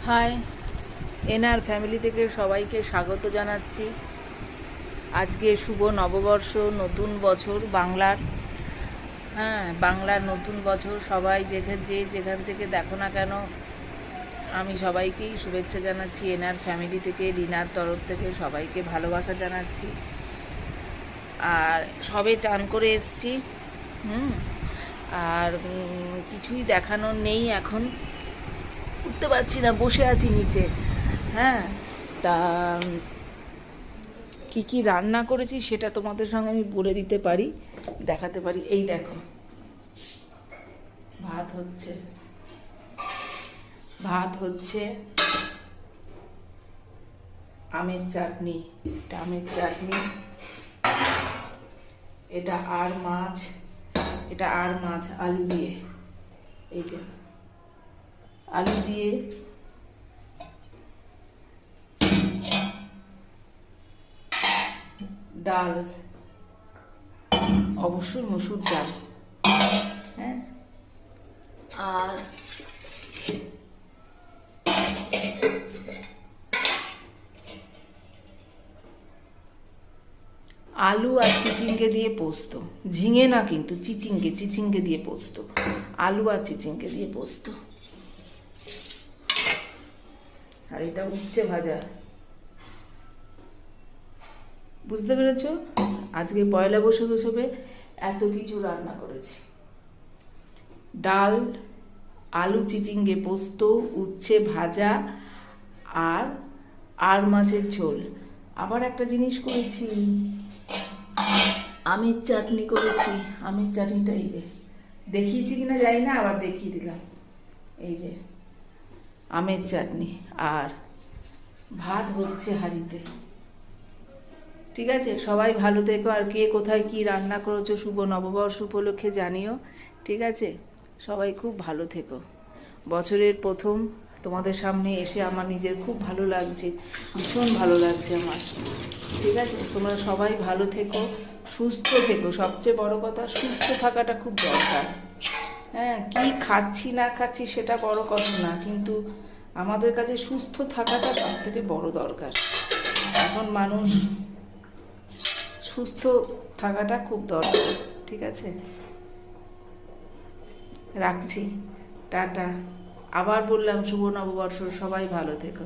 High, NR family থেকে সবাইকে স্বাগত জানাচ্ছি। আজকে শুভ নববর্ষ, নতুন বছর বাংলার। বাংলার নতুন বছর। সবাই যেখান থেকে দেখো না কেন, আমি সবাইকেই শুভেচ্ছা জানাচ্ছি। এনআর ফ্যামিলি থেকে, রিনার তরফ থেকে সবাইকে ভালোবাসা জানাচ্ছি। আর সবে চান করে এসছি। আর কিছুই দেখানোর নেই, এখন উঠতে পারছি না, বসে আছি নিচে। তা কি কি রান্না করেছি সেটা তোমাদের সঙ্গে আমি বলে দিতে পারি, দেখাতে পারি। এই দেখো, ভাত হচ্ছে আমের চাটনি, এটা আর মাছ আলু দিয়ে, এই যে আলু দিয়ে ডাল, অবশ্যই মসুর ডাল। আর আলু আর চিচিঙ্গে দিয়ে পোস্ত, ঝিঙে না কিন্তু চিচিঙ্গে দিয়ে পোস্ত, আলু আর চিচিঙ্গে দিয়ে পোস্ত। আর এটা উচ্ছে ভাজা। বুঝতে পেরেছ? আজকে পয়লা বৈশাখ হিসেবে এত কিছু রান্না করেছি। ডাল, আলু চিচিঙ্গে পোস্ত, উচ্ছে ভাজা আর মাছের ঝোল। আবার একটা জিনিস করেছি, আমের চাটনি করেছি। আমের চাটনিটা এই যে দেখিয়েছি কিনা জানি না, আবার দেখিয়ে দিলাম। এই যে আমের চাটনি, আর ভাত হচ্ছে হাঁড়িতে। ঠিক আছে, সবাই ভালো থেকো। আর কে কোথায় কি রান্না করেছো শুভ নববর্ষ উপলক্ষে জানিও। ঠিক আছে, সবাই খুব ভালো থেকো। বছরের প্রথম তোমাদের সামনে এসে আমার নিজের খুব ভালো লাগছে, ভীষণ ভালো লাগছে আমার। ঠিক আছে, তোমরা সবাই ভালো থেকো, সুস্থ থেকো। সবচেয়ে বড় কথা, সুস্থ থাকাটা খুব দরকার। কি খাচ্ছি না খাচ্ছি সেটা বড় কথা না, কিন্তু আমাদের কাছে সুস্থ থাকাটা সব থেকে বড় দরকার। এখন মানুষ সুস্থ থাকাটা খুব দরকার। ঠিক আছে, রাখছি, টাটা। আবার বললাম শুভ নববর্ষ, সবাই ভালো থেকো।